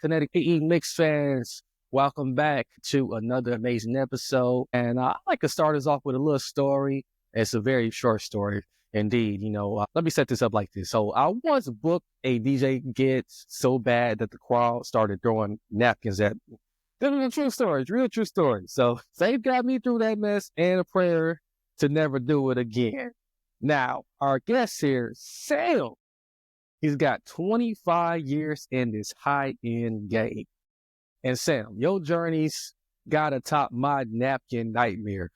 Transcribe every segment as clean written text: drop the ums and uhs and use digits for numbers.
Connecticut Mix fans, welcome back to another amazing episode. And I'd like to start us off with a little story. It's a very short story indeed. Let me set this up like this. So I once booked a DJ gig so bad that the crowd started throwing napkins at me. This is a true story, it's a real true story. So Safe got me through that mess and a prayer to never do it again. Now, our guest here, Sam. He's got 25 years in this high-end game. And Sam, your journey's gotta top my napkin nightmare.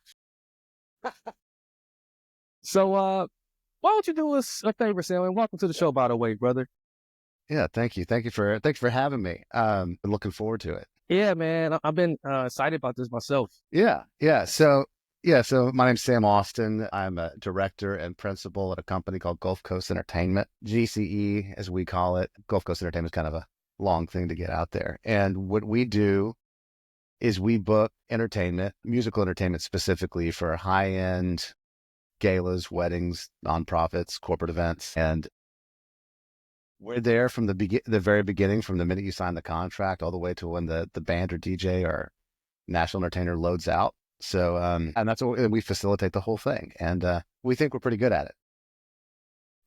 So why don't you do us a favor, Sam, and welcome to the show, by the way, brother. Yeah, thank you. Thank you for having me. Been looking forward to it. Yeah, man. I've been excited about this myself. So my name's Sam Austin. I'm a director and principal at a company called Gulf Coast Entertainment, GCE as we call it. Gulf Coast Entertainment is kind of a long thing to get out there. And what we do is we book entertainment, musical entertainment specifically for high-end galas, weddings, nonprofits, corporate events. And we're there from the very beginning, from the minute you sign the contract all the way to when the band or DJ or national entertainer loads out. So, and that's what we facilitate the whole thing. And we think we're pretty good at it.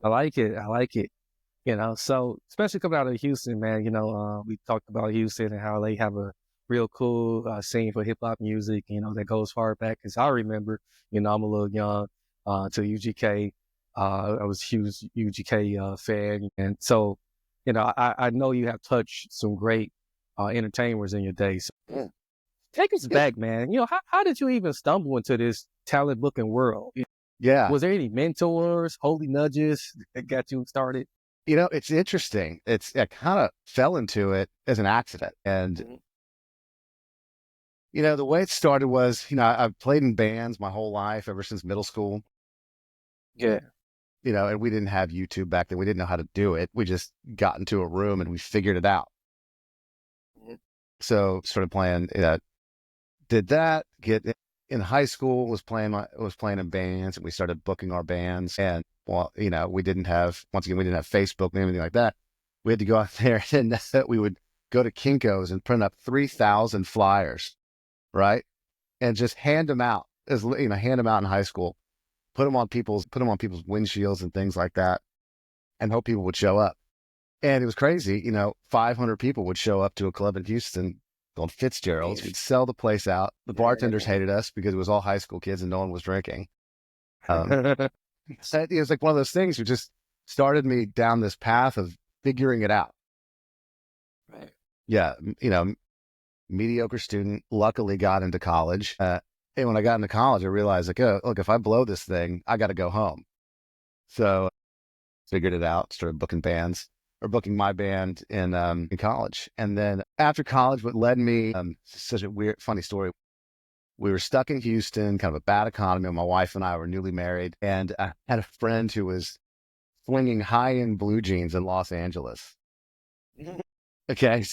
I like it. So especially coming out of Houston, man, we talked about Houston and how they have a real cool scene for hip hop music, that goes far back. Cause I remember, I'm a little young, to UGK. I was a huge UGK fan. And so, I know you have touched some great entertainers in your day. So take us back, man. How did you even stumble into this talent booking world? Yeah. Was there any mentors, holy nudges that got you started? It's interesting. I kind of fell into it as an accident. And, the way it started was, I've played in bands my whole life, ever since middle school. Yeah. And we didn't have YouTube back then. We didn't know how to do it. We just got into a room and we figured it out. So started playing, did that, get in high school, was playing in bands, and we started booking our bands. And we didn't have Facebook and anything like that. We had to go out there and we would go to Kinko's and print up 3,000 flyers, right? And just hand them out in high school, put them on people's windshields and things like that, and hope people would show up. And it was crazy. 500 people would show up to a club in Houston called Fitzgerald's. We'd sell the place out. The bartenders hated us because it was all high school kids and no one was drinking. It was like one of those things that just started me down this path of figuring it out. Right. Yeah. Mediocre student, luckily got into college. And when I got into college, I realized look, if I blow this thing, I got to go home. So figured it out, started booking my band in college. And then after college, what led me, such a funny story. We were stuck in Houston, kind of a bad economy. My wife and I were newly married, and I had a friend who was swinging high-end blue jeans in Los Angeles. Okay.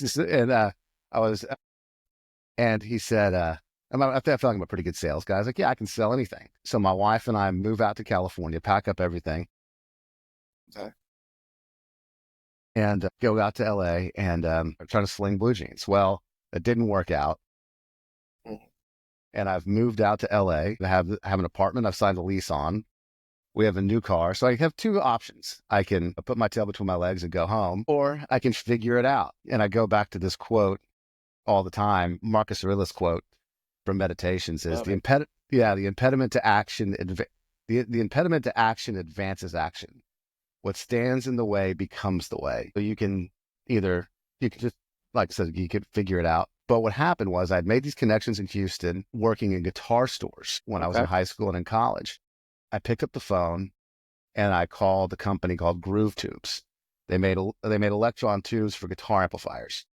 And he said, I feel like I'm a pretty good sales guy. I was like, yeah, I can sell anything. So my wife and I move out to California, pack up everything. Okay. And go out to LA and try to sling blue jeans. Well, it didn't work out. And I've moved out to LA to have an apartment I've signed a lease on. We have a new car. So I have two options. I can put my tail between my legs and go home, or I can figure it out. And I go back to this quote all the time. Marcus Aurelius quote from Meditations is the impediment to action advances action. What stands in the way becomes the way. So you can just, like I said, you could figure it out. But what happened was I'd made these connections in Houston, working in guitar stores when I was in high school and in college. I picked up the phone and I called a company called Groove Tubes. They made electron tubes for guitar amplifiers.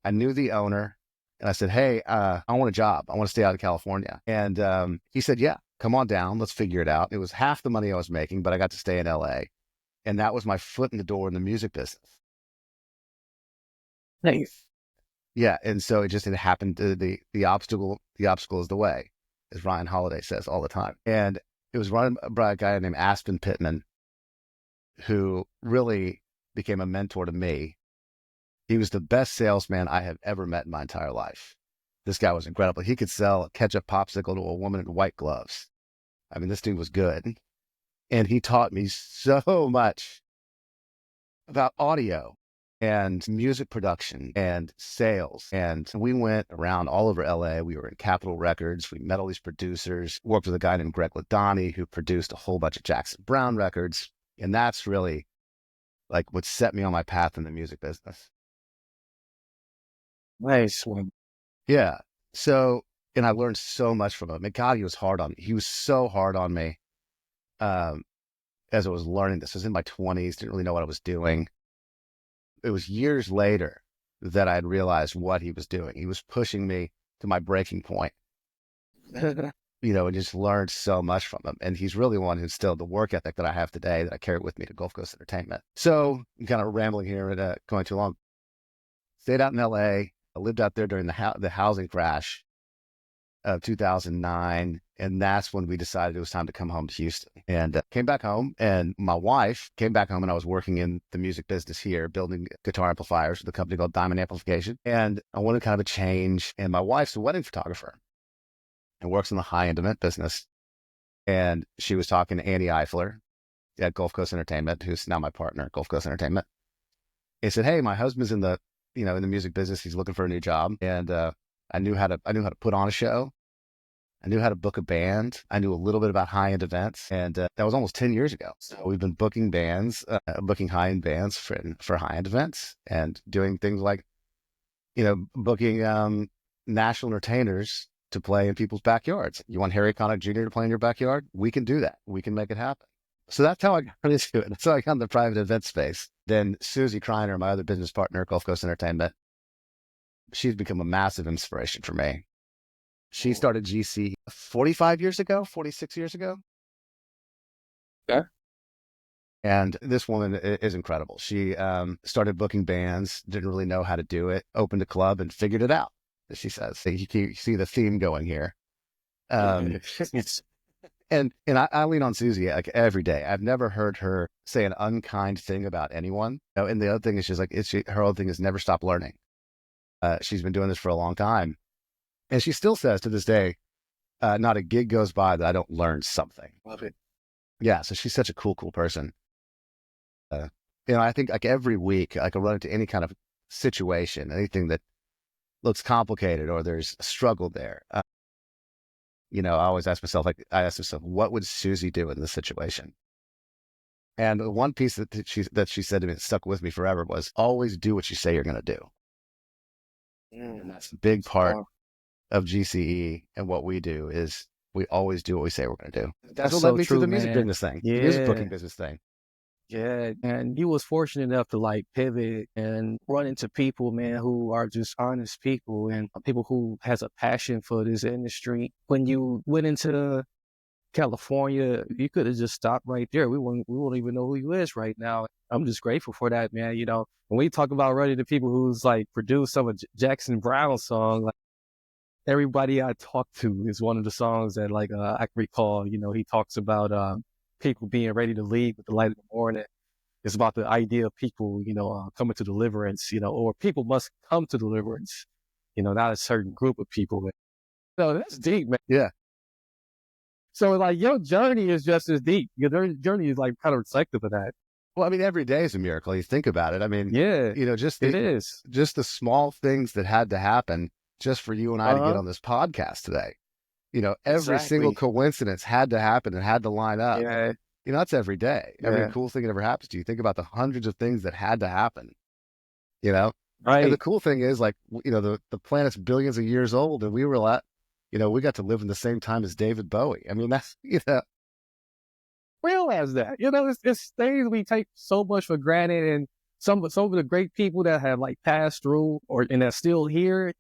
I knew the owner and I said, hey, I want a job. I want to stay out of California. And he said, yeah, come on down. Let's figure it out. It was half the money I was making, but I got to stay in LA. And that was my foot in the door in the music business. Nice. Yeah. And so it happened. The obstacle is the way, as Ryan Holiday says all the time. And it was run by a guy named Aspen Pittman, who really became a mentor to me. He was the best salesman I have ever met in my entire life. This guy was incredible. He could sell a ketchup popsicle to a woman in white gloves. I mean, this dude was good. And he taught me so much about audio and music production and sales. And we went around all over LA. We were in Capitol Records. We met all these producers, worked with a guy named Greg Ladani who produced a whole bunch of Jackson Browne records. And that's really like what set me on my path in the music business. Nice one. Yeah. So, and I learned so much from him. And God, he was hard on me. He was so hard on me as I was learning this. I was in my 20s, didn't really know what I was doing. It was years later that I had realized what he was doing. He was pushing me to my breaking point, and just learned so much from him. And he's really one who's still the work ethic that I have today that I carry with me to Gulf Coast Entertainment. So I'm kind of rambling here and going too long. Stayed out in LA. I lived out there during the housing crash of 2009. And that's when we decided it was time to come home to Houston, and came back home. And my wife came back home, and I was working in the music business here, building guitar amplifiers with a company called Diamond Amplification. And I wanted kind of a change. And my wife's a wedding photographer and works in the high-end event business. And she was talking to Andy Eifler at Gulf Coast Entertainment, who's now my partner at Gulf Coast Entertainment. He said, "Hey, my husband's in the music business. He's looking for a new job." And I knew how to put on a show. I knew how to book a band. I knew a little bit about high-end events, and that was almost 10 years ago. So we've been booking bands, booking high-end bands for high-end events, and doing things like, booking national entertainers to play in people's backyards. You want Harry Connick Jr. to play in your backyard? We can do that. We can make it happen. So that's how I got into it. That's how I got in the private event space. Then Susie Kreiner, my other business partner at Gulf Coast Entertainment, she's become a massive inspiration for me. She started GC 46 years ago. Okay. And this woman is incredible. She started booking bands, didn't really know how to do it, opened a club and figured it out, as she says. So you see the theme going here. And I lean on Susie like every day. I've never heard her say an unkind thing about anyone. And the other thing is she's like, her whole thing is never stop learning. She's been doing this for a long time. And she still says to this day, not a gig goes by that I don't learn something. Love it. Yeah. So she's such a cool person. I think like every week I can run into any kind of situation, anything that looks complicated or there's a struggle there. I always ask myself, what would Susie do in this situation? And one piece that she said to me that stuck with me forever was always do what you say you're going to do. And that's a big part of GCE, and what we do is we always do what we say we're going to do. That's what so led me true, to the music man. business thing, Yeah. the music booking business thing. Yeah, and you was fortunate enough to like pivot and run into people, man, who are just honest people and people who has a passion for this industry. When you went into California, you could have just stopped right there. We won't even know who you is right now. I'm just grateful for that, man. When we talk about running to people who's like produced some of Jackson Browne's song, like Everybody I Talk To is one of the songs that like I can recall. He talks about people being ready to leave with the light of the morning. It's about the idea of people, coming to deliverance, or people must come to deliverance, not a certain group of people. That's deep, man. Yeah. So like your journey is just as deep. Your journey is like kind of reflective of that. Well, I mean, every day is a miracle. You think about it. I mean, Yeah, just it is. just the small things that had to happen just for you and I to get on this podcast today. Every single coincidence had to happen and had to line up. Yeah. That's every day. Every cool thing that ever happens to you. Think about the hundreds of things that had to happen, Right. And the cool thing is like, the planet's billions of years old and we were we got to live in the same time as David Bowie. I mean, that's, Realize that, it's things we take so much for granted, and some of the great people that have like passed through and that's still here,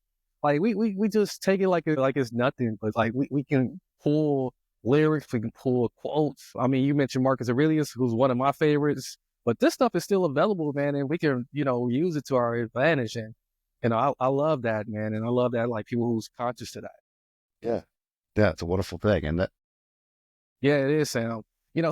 like we just take it like it's nothing, but like we can pull lyrics, we can pull quotes. I mean, you mentioned Marcus Aurelius, who's one of my favorites, but this stuff is still available, man, and we can, use it to our advantage. And I love that, man. And I love that, like, people who's conscious to that. Yeah. Yeah. It's a wonderful thing. And yeah, it is, Sam.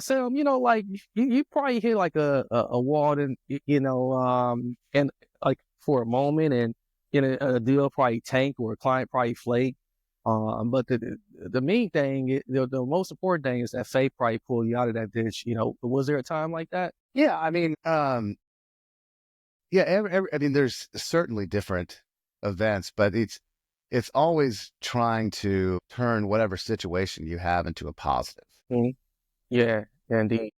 Sam, like you probably hit like a wall, and, and like for a moment, and a deal probably tank or a client probably flake. But the main thing, the most important thing is that faith probably pulled you out of that ditch. Was there a time like that? Yeah, I mean, yeah, I mean, there's certainly different events, but it's always trying to turn whatever situation you have into a positive. Mhm. Yeah, indeed.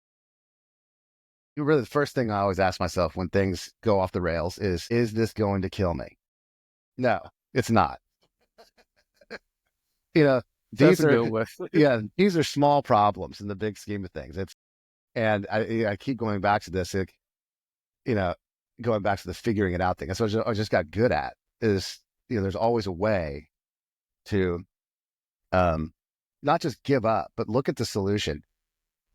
Really, the first thing I always ask myself when things go off the rails is this going to kill me? No, it's not. You know, That's these a are, good one. yeah, these are small problems in the big scheme of things. And I keep going back to this, like, you know, going back to the figuring it out thing. That's what I just got good at is, there's always a way to, um, not just give up, but look at the solution.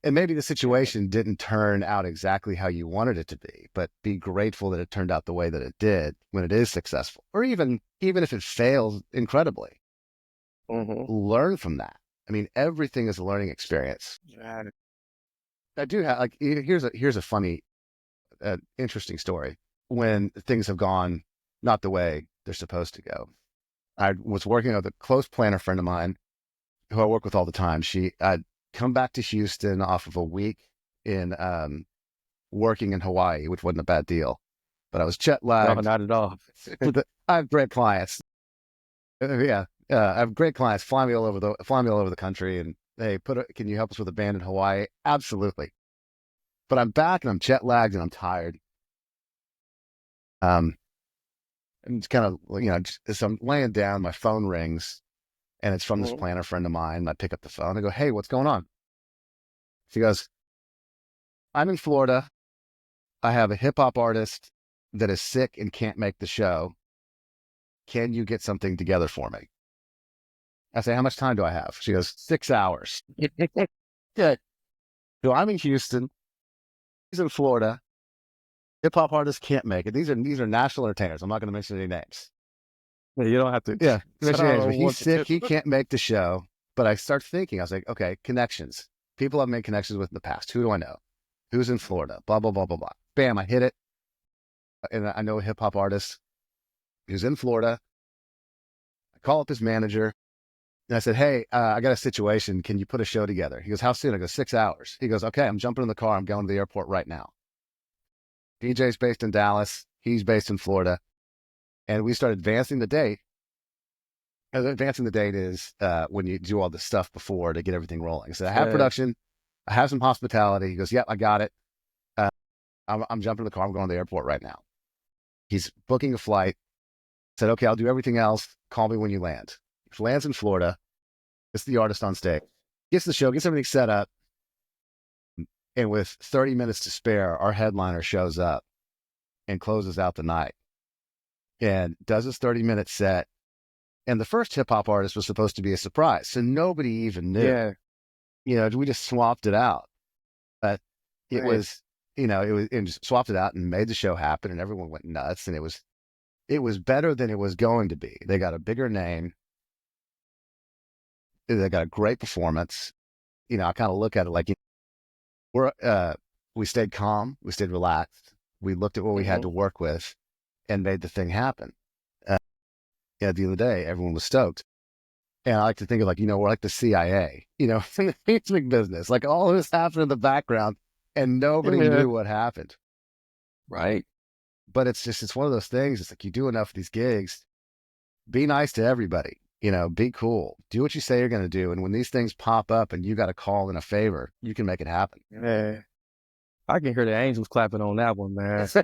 And maybe the situation didn't turn out exactly how you wanted it to be, but be grateful that it turned out the way that it did when it is successful, or even if it fails incredibly, Hmm. learn from that. I mean, everything is a learning experience. I do have like here's a funny, interesting story. When things have gone not the way they're supposed to go, I was working with a close planner friend of mine who I work with all the time. I'd come back to Houston off of a week in working in Hawaii, which wasn't a bad deal, but I was jet No, lagged. not at all. I have great clients. Yeah, I have great clients. Fly me all over the country, and hey, can you help us with a band in Hawaii? Absolutely. But I'm back and I'm jet lagged and I'm tired. Um, and it's kind of so I'm laying down. My phone rings, and it's from this Mhm. planner friend of mine. I pick up the phone. I go, "Hey, what's going on?" She goes, "I'm in Florida. I have a hip hop artist that is sick and can't make the show. Can you get something together for me?" I say, "How much time do I have?" She goes, "6 hours." Good. So I'm in Houston. He's in Florida. Hip hop artists can't make it. These are national entertainers. I'm not going to mention any names. Yeah, you don't have to. Yeah, I mention any names, but don't he's want you to. sick. He can't make the show. But I start thinking, I was like, okay, connections. People I've made connections with in the past. Who do I know? Who's in Florida? Blah, blah, blah, blah, blah. Bam, I hit it. And I know a hip hop artist who's in Florida. I call up his manager and I said, "Hey, I got a situation. Can you put a show together?" He goes, "How soon?" I go, "6 hours." He goes, "Okay, I'm jumping in the car. I'm going to the airport right now." DJ's based in Dallas. He's based in Florida. And we start advancing the date. Advancing the date is when you do all the stuff before to get everything rolling. So I have Yeah. production. I have some hospitality. He goes, "Yep, I got it. Uh, I'm jumping in the car. I'm going to the airport right now." He's booking a flight. Said, "Okay, I'll do everything else. Call me when you land." He lands in Florida. It's the artist on stage. Gets the show, gets everything set up. And with 30 minutes to spare, our headliner shows up and closes out the night and does his 30-minute set. And the first hip hop artist was supposed to be a surprise. So nobody even knew. Yeah. We just swapped it out. But it Right. was, and just swapped it out and made the show happen and everyone went nuts. And it was better than it was going to be. They got a bigger name. They got a great performance. I kind of look at it like we're, we stayed calm. We stayed relaxed. We looked at what we had Hmm. to work with and made the thing happen. Uh, at the end of the day, everyone was stoked. And I like to think of we're like the CIA, in the music business. Like all of this happened in the background and nobody Yeah. knew what happened. Right. But it's one of those things. It's like you do enough of these gigs, be nice to everybody, be cool, do what you say you're going to do. And when these things pop up and you got a call in a favor, you can make it happen. Yeah. I can hear the angels clapping on that one, man. So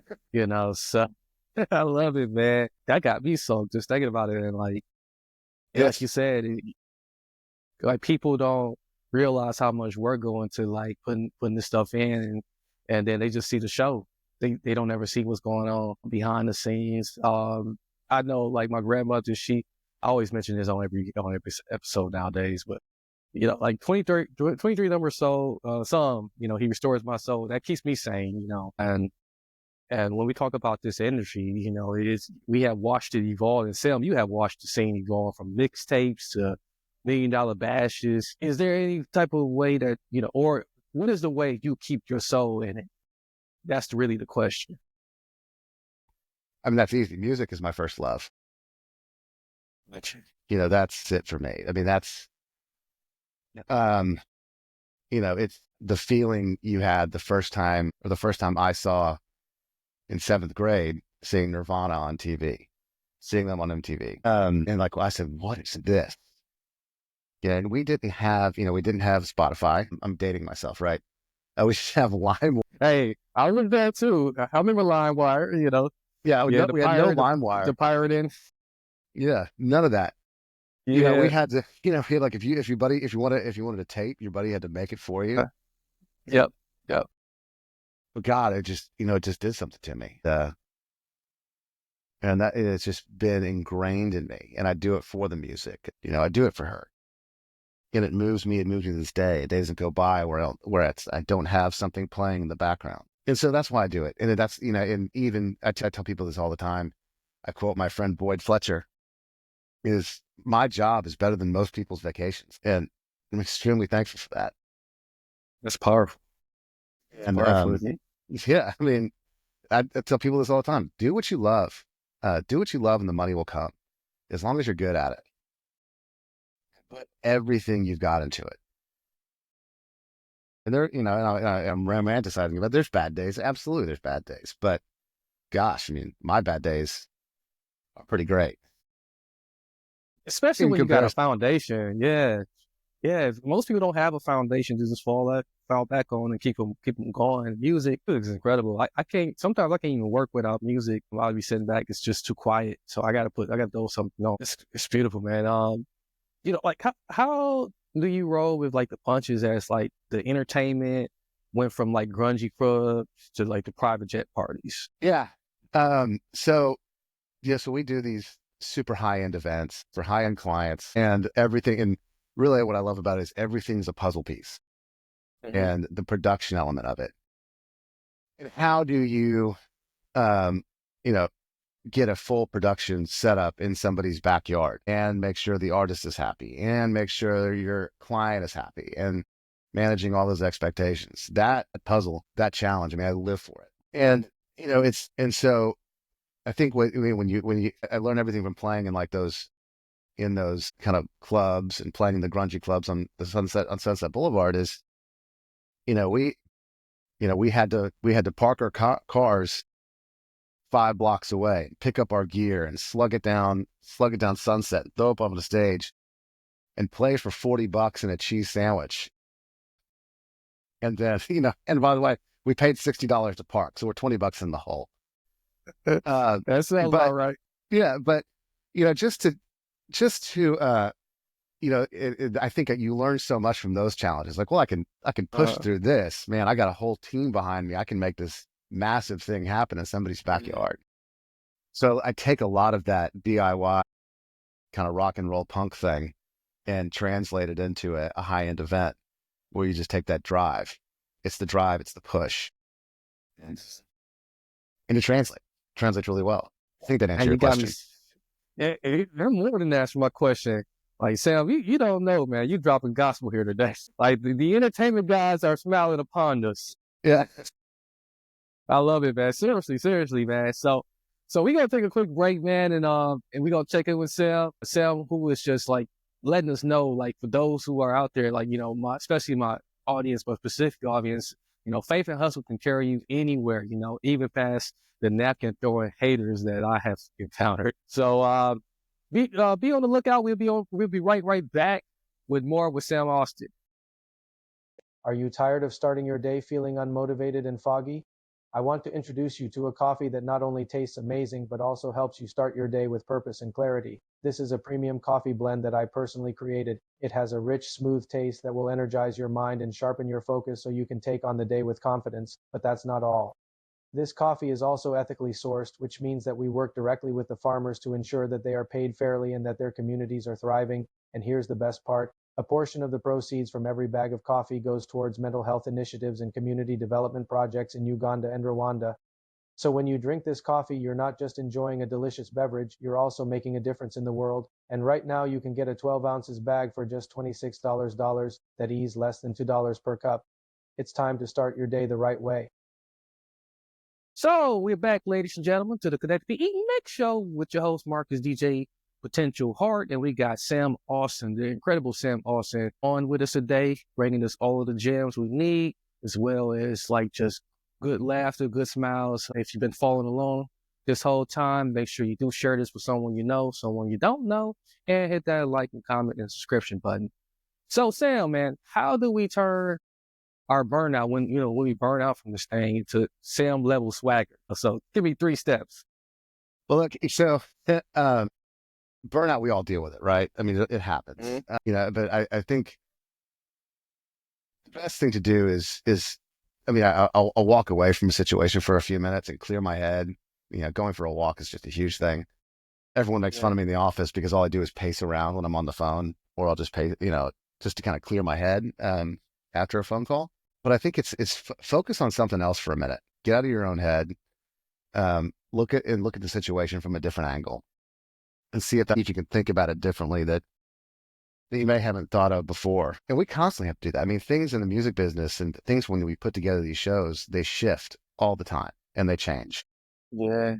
I love it, man. That got me so just thinking about it, and like you Yes. said, like people don't realize how much work go into like putting this stuff in, and then they just see the show. They don't ever see what's going on behind the scenes. I know like my grandmother, I always mention this on every episode nowadays, but like 23 number soul, some, he restores my soul. That keeps me sane, and when we talk about this industry, we have watched it evolve. And Sam, you have watched the scene evolve from mixtapes to $1 million bashes. Is there any type of way that, or what is the way you keep your soul in it? That's really the question. I mean, that's easy. Music is my first love. That's it for me. I mean, that's, um, it's the feeling you had the first time, or the first time I saw in seventh grade, seeing Nirvana on TV, seeing them on MTV. And like, I said, what is this? Yeah. And we didn't have Spotify. I'm dating myself, right? We should have Lime. Hey, I remember that too. I remember LimeWire, Yeah. yeah, We had no LimeWire. the pirating. Yeah. None of that. We Yeah. had to, feel like if you wanted to tape, your buddy had to make it for you. Yep. Yep. But God, it just did something to me. And that it's just been ingrained in me. And I do it for the music. I do it for her. And it moves me. It moves me to this day. A day doesn't go by where I don't have something playing in the background. And so that's why I do it. And that's, and even I tell people this all the time. I quote my friend Boyd Fletcher, is my job is better than most people's vacations. And I'm extremely thankful for that. That's powerful. And yeah, I mean, I tell people this all the time. Do what you love. Do what you love and the money will come, as long as you're good at it. Put everything you've got into it. And I'm romanticizing it, but there's bad days. Absolutely, there's bad days. But gosh, I mean, my bad days are pretty great. Especially when you got a foundation. Yeah. Yeah. Most people don't have a foundation to just fall back on and keep them going. Music is incredible. Sometimes I can't even work without music. I'll be sitting back. It's just too quiet. So I got to do something. It's beautiful, man. Like how do you roll with like the punches as like the entertainment went from like grungy clubs to like the private jet parties? Yeah. So we do these super high-end events for high-end clients and everything. And really what I love about it is everything's a puzzle piece. Mm-hmm. And the production element of it. And how do you, get a full production setup in somebody's backyard and make sure the artist is happy and make sure your client is happy and managing all those expectations, that puzzle, that challenge. I mean, I live for it. And, so I think I learned everything from playing in like those kind of clubs and playing in the grungy clubs on Sunset Boulevard is, we had to park our cars 5 blocks away, pick up our gear and slug it down Sunset, throw up on the stage and play for $40 and a cheese sandwich. And then, and by the way, we paid $60 to park. So we're $20 in the hole. That sounds about right. Yeah. But, just to, I think you learn so much from those challenges. Like, well, I can push through this, man. I got a whole team behind me. I can make this massive thing happen in somebody's backyard. So I take a lot of that DIY kind of rock and roll punk thing and translate it into a high-end event where you just take that drive. It's the drive, it's the push. And it translates really well. I think that answered your question. I'm more than answering my question. Like, Sam, you don't know, man. You dropping gospel here today. Like, the entertainment guys are smiling upon us. Yeah. I love it, man. Seriously, man. So we gotta take a quick break, man, and we gonna check in with Sam, who is just like letting us know, like for those who are out there, like especially my audience, but specific audience, faith and hustle can carry you anywhere, even past the napkin-throwing haters that I have encountered. So be on the lookout. We'll be right back with more with Sam Austin. Are you tired of starting your day feeling unmotivated and foggy? I want to introduce you to a coffee that not only tastes amazing, but also helps you start your day with purpose and clarity. This is a premium coffee blend that I personally created. It has a rich, smooth taste that will energize your mind and sharpen your focus so you can take on the day with confidence. But that's not all. This coffee is also ethically sourced, which means that we work directly with the farmers to ensure that they are paid fairly and that their communities are thriving. And here's the best part. A portion of the proceeds from every bag of coffee goes towards mental health initiatives and community development projects in Uganda and Rwanda. So when you drink this coffee, you're not just enjoying a delicious beverage, you're also making a difference in the world. And right now you can get a 12 ounces bag for just $26. That is less than $2 per cup. It's time to start your day the right way. So we're back, ladies and gentlemen, to the Connect Be Eating Mix Show with your host, Marcus DJ Potential Heart. And we got Sam Austin, the incredible Sam Austin, on with us today, bringing us all of the gems we need, as well as like just good laughter, good smiles. If you've been following along this whole time, make sure you do share this with someone you know, someone you don't know, and hit that like and comment and subscription button. So Sam, man, how do we turn our burnout when we burn out from this thing into Sam level swagger? So give me 3 steps. Well, look, so burnout, we all deal with it, right? I mean, it happens, but I think the best thing to do is, I'll walk away from a situation for a few minutes and clear my head. Going for a walk is just a huge thing. Everyone makes fun of me in the office because all I do is pace around when I'm on the phone, or I'll just pace, just to kind of clear my head after a phone call. But I think it's focus on something else for a minute. Get out of your own head. Look at the situation from a different angle, and see if you can think about it differently that you may haven't thought of before. And we constantly have to do that. I mean, things in the music business and things when we put together these shows, they shift all the time and they change. Yeah.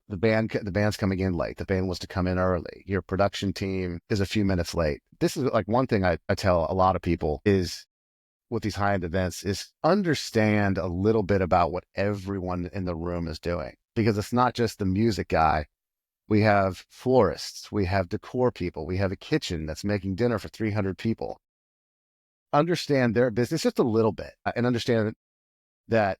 The band's coming in late. The band was to come in early. Your production team is a few minutes late. This is like one thing I tell a lot of people is with these high-end events is understand a little bit about what everyone in the room is doing, because it's not just the music guy. We have florists, we have decor people, we have a kitchen that's making dinner for 300 people. Understand their business just a little bit and understand that,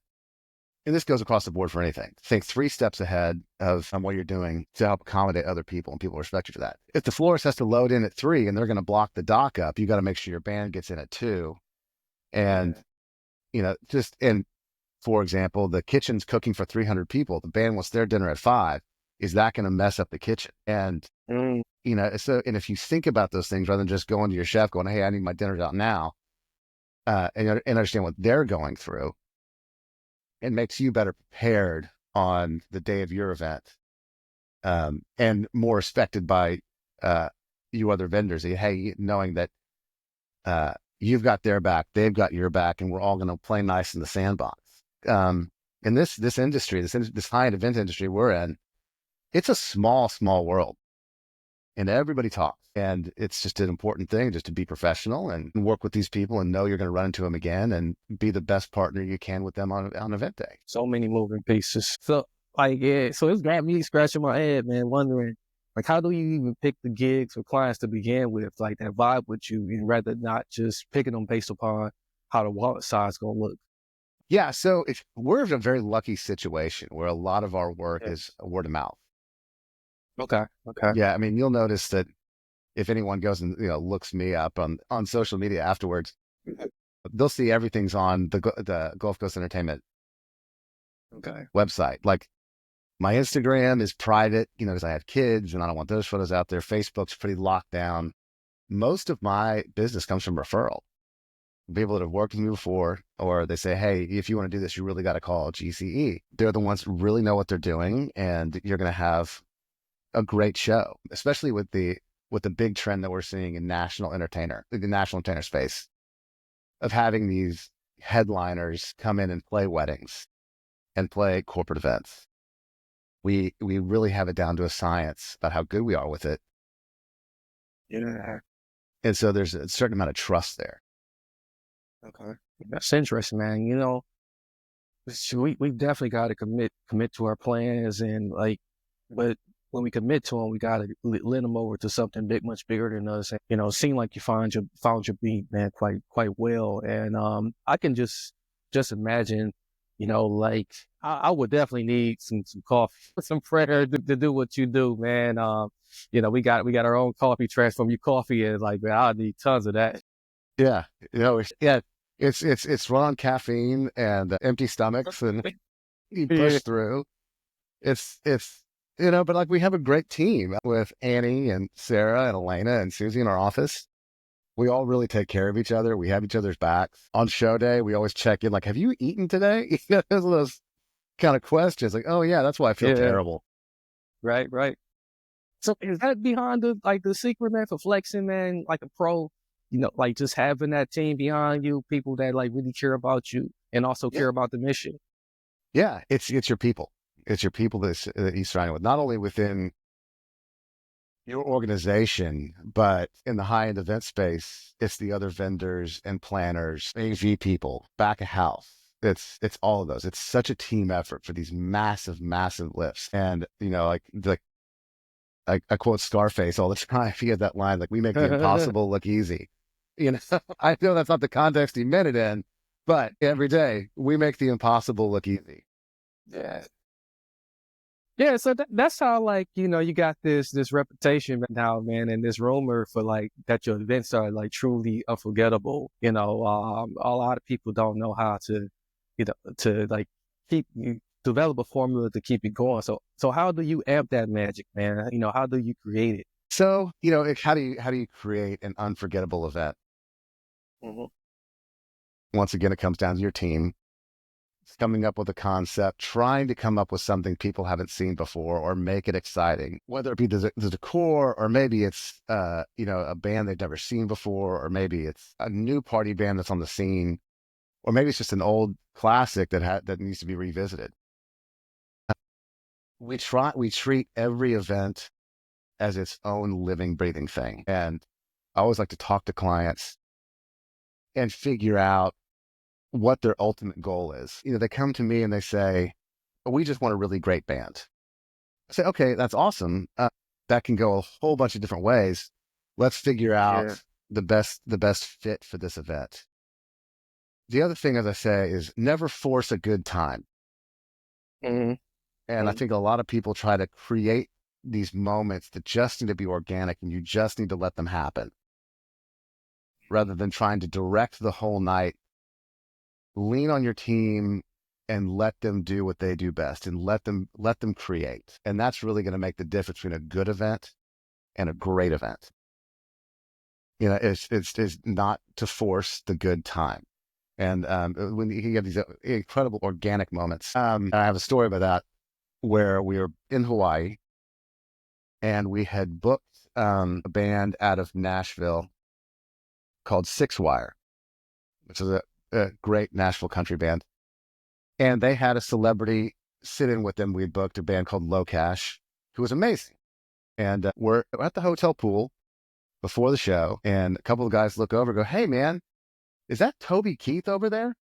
and this goes across the board for anything. Think 3 steps ahead of what you're doing to help accommodate other people, and people respect you for that. If the florist has to load in at 3 and they're going to block the dock up, you got to make sure your band gets in at 2. And, and for example, the kitchen's cooking for 300 people. The band wants their dinner at 5. Is that going to mess up the kitchen? And, and if you think about those things rather than just going to your chef going, hey, I need my dinner out now, and understand what they're going through, it makes you better prepared on the day of your event, and more respected by you other vendors. Hey, knowing that you've got their back, they've got your back, and we're all going to play nice in the sandbox. In this industry, this high-end event industry we're in, it's a small world, and everybody talks. And it's just an important thing just to be professional and work with these people and know you're going to run into them again and be the best partner you can with them on event day. So many moving pieces. So it's got me scratching my head, man, wondering, like, how do you even pick the gigs or clients to begin with, like that vibe with you, and rather not just picking them based upon how the wallet size going to look? Yeah. So we're in a very lucky situation where a lot of our work is word of mouth. Okay. Yeah. I mean, you'll notice that if anyone goes and, looks me up on social media afterwards, they'll see everything's on the Gulf Coast Entertainment website. Like, my Instagram is private, because I have kids and I don't want those photos out there. Facebook's pretty locked down. Most of my business comes from referral. People that have worked with me before, or they say, hey, if you want to do this, you really got to call GCE. They're the ones who really know what they're doing, and you're going to have a great show, especially with the big trend that we're seeing in the national entertainer space of having these headliners come in and play weddings and play corporate events. We really have it down to a science about how good we are with it. Yeah. And so there's a certain amount of trust there. Okay. That's interesting, man. We definitely got to commit to our plans, and but when we commit to them, we got to lend them over to something much bigger than us. And, it seemed like you found your beat, man, quite well. And I can just imagine, I would definitely need some coffee, some prayer to do what you do, man. We got our own coffee transform your coffee, and man, I need tons of that. Yeah, it's run on caffeine and empty stomachs, and you push through. It's but we have a great team with Annie and Sarah and Elena and Susie in our office. We all really take care of each other. We have each other's backs. On show day, we always check in, like, have you eaten today? Those kind of questions, like, oh yeah, that's why I feel terrible. Right. So is that behind the secret, man, for flexing, man, like a pro? Just having that team behind you, people that really care about you and also care about the mission. Yeah, it's your people. It's your people that you surround with, not only within your organization, but in the high end event space, it's the other vendors and planners, AV people, back of house. It's all of those. It's such a team effort for these massive, massive lifts. And like I quote Scarface all the time. He had that line, like, we make the impossible look easy. I know that's not the context he meant it in, but every day we make the impossible look easy. Yeah. Yeah, so that's how, like, you got this reputation now, man, and this rumor for, like, that your events are, like, truly unforgettable. A lot of people don't know how to, like, keep you develop a formula to keep it going. So how do you amp that magic, man? How do you create it? So, how do you create an unforgettable event? Mhm. Once again, it comes down to your team coming up with a concept, trying to come up with something people haven't seen before or make it exciting, whether it be the decor, or maybe it's, a band they've never seen before, or maybe it's a new party band that's on the scene, or maybe it's just an old classic that needs to be revisited. We treat every event as its own living, breathing thing. And I always like to talk to clients and figure out what their ultimate goal is. They come to me and they say, we just want a really great band. I say, okay, that's awesome. That can go a whole bunch of different ways. Let's figure Yeah. out the best fit for this event. The other thing, as I say, is never force a good time. Hmm. And I think a lot of people try to create these moments that just need to be organic, and you just need to let them happen rather than trying to direct the whole night. Lean on your team and let them do what they do best, and let them create. And that's really going to make the difference between a good event and a great event. It's not to force the good time. And when you have these incredible organic moments, I have a story about that, where we were in Hawaii and we had booked a band out of Nashville called Six Wire, which is a great Nashville country band. And they had a celebrity sit in with them. We booked a band called Low Cash, who was amazing. And we're at the hotel pool before the show, and a couple of guys look over and go, "Hey, man, is that Toby Keith over there?"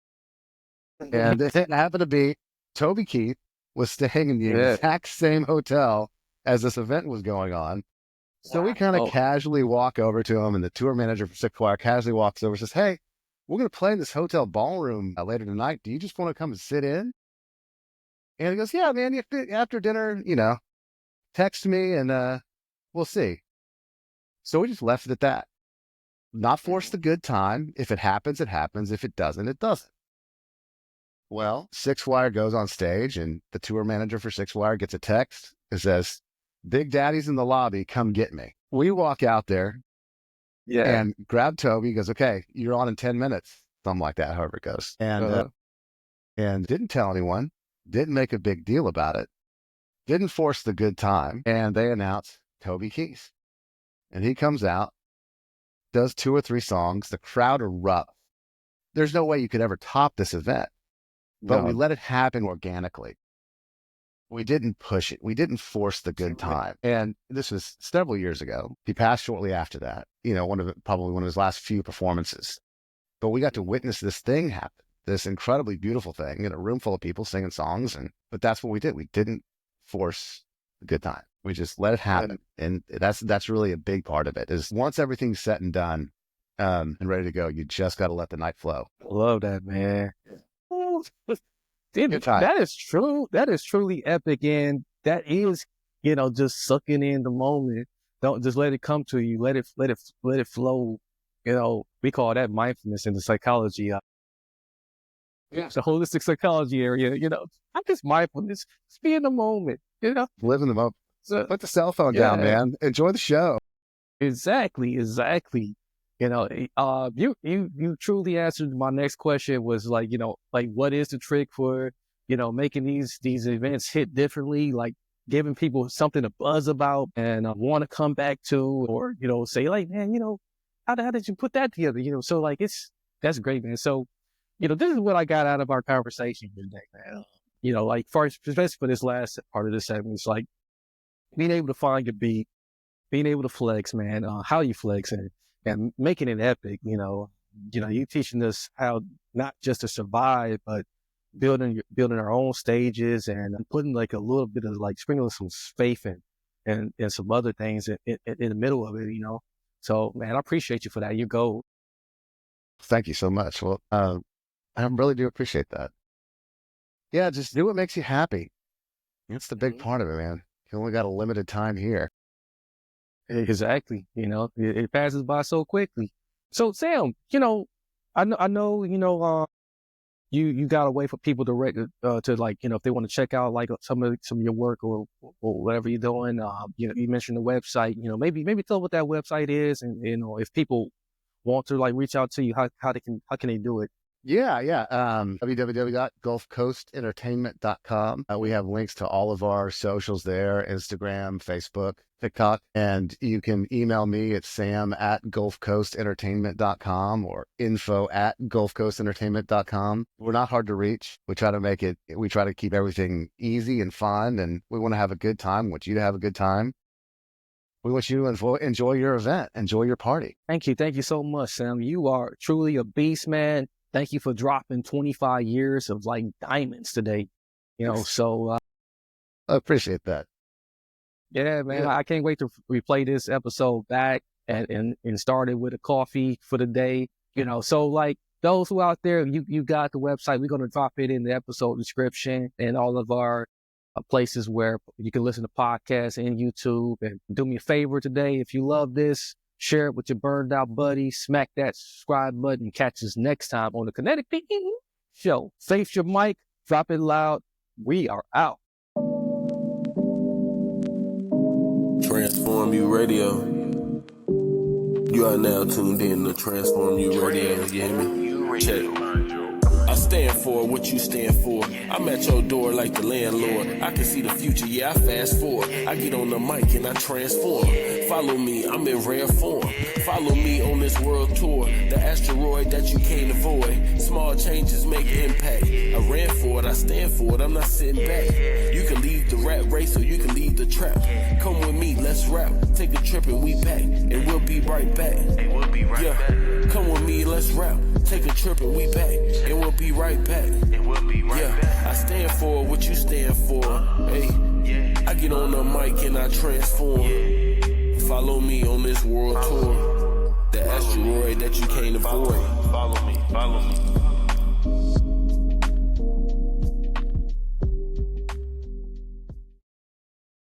And it happened to be Toby Keith was staying in the Yeah. exact same hotel as this event was going on. So we kind of Wow. casually walk over to him, and the tour manager for Six Wire casually walks over and says, "Hey, we're going to play in this hotel ballroom later tonight. Do you just want to come and sit in?" And he goes, "Yeah, man, after dinner, text me and we'll see." So we just left it at that. Not force the good time. If it happens, it happens. If it doesn't, it doesn't. Well, Six Wire goes on stage, and the tour manager for Six Wire gets a text that says, "Big Daddy's in the lobby. Come get me." We walk out there Yeah. and grab Toby. He goes, "Okay, you're on in 10 minutes. Something like that, however it goes. Uh-huh. And didn't tell anyone, didn't make a big deal about it, didn't force the good time. And they announced Toby Keith. And he comes out, does 2 or 3 songs. The crowd erupts. There's no way you could ever top this event, but we No. let it happen organically. We didn't push it. We didn't force the good time. And this was several years ago. He passed shortly after that, probably one of his last few performances. But we got to witness this thing happen, this incredibly beautiful thing in a room full of people singing songs. But that's what we did. We didn't force the good time. We just let it happen. And that's really a big part of it, is once everything's said and done, and ready to go, you just got to let the night flow. Love that, man. Oh, Good time. that is true. That is truly epic. And that is, just sucking in the moment. Don't just let it come to you. Let it flow. We call that mindfulness in the psychology. Yeah. The holistic psychology area, not just mindfulness, just be in the moment, Live in the moment. So, Put the cell phone down, yeah, man. Enjoy the show. exactly. You truly answered my next question, was like, like, what is the trick for, making these events hit differently, like giving people something to buzz about and want to come back to, or, say like, man, how did you put that together? So like, that's great, man. So, this is what I got out of our conversation today, man. you know, like first, especially for this last part of the segment, it's like being able to find your beat, being able to flex, man, how you flex and making it epic, you teaching us how not just to survive, but building our own stages and putting like a little bit of like sprinkling some faith and some other things in the middle of it. So man, I appreciate you for that. You go. Thank you so much. Well, I really do appreciate that. Yeah, just do what makes you happy. That's the big part of it, man. You only got a limited time here. Exactly. It passes by so quickly. So Sam, I know, you got a way for people to like, if they want to check out like some of your work or whatever you're doing. You mentioned the website, maybe tell what that website is, and if people want to like reach out to you, how can they do it? Yeah. www.gulfcoastentertainment.com. We have links to all of our socials there: Instagram, Facebook, TikTok. And you can email me at sam@gulfcoastentertainment.com or info@gulfcoastentertainment.com. We're not hard to reach. We try to keep everything easy and fun, and we want to have a good time. We want you to have a good time. We want you to enjoy your event, enjoy your party. Thank you so much, Sam. You are truly a beast, man. Thank you for dropping 25 years of like diamonds today. So I appreciate that. Yeah, man. Yeah. I can't wait to replay this episode back and start it with a coffee for the day. So like those who out there, you got the website. We're going to drop it in the episode description and all of our places where you can listen to podcasts and YouTube. And do me a favor today, if you love this, share it with your burned out buddies. Smack that subscribe button. Catch us next time on the Kinetic Thinking Show. Face your mic, drop it loud. We are out. Transform You Radio. You are now tuned in to Transform You Radio. You hear me? Check. I stand for what you stand for. I'm at your door like the landlord. I can see the future, yeah, I fast forward. I get on the mic and I transform. Follow me, I'm in rare form. Follow me on this world tour. The asteroid that you can't avoid. Small changes make impact. I ran for it, I stand for it, I'm not sitting back. You can leave the rat race or you can leave the trap. Come with me, let's rap. Take a trip and we pack. And we'll be right back. Yeah, come with me, let's rap. Take a trip and we back. And we'll be right back. Yeah, I stand for what you stand for. Hey, I get on the mic and I transform. Follow me on this world tour. The asteroid that you can't avoid. Follow me.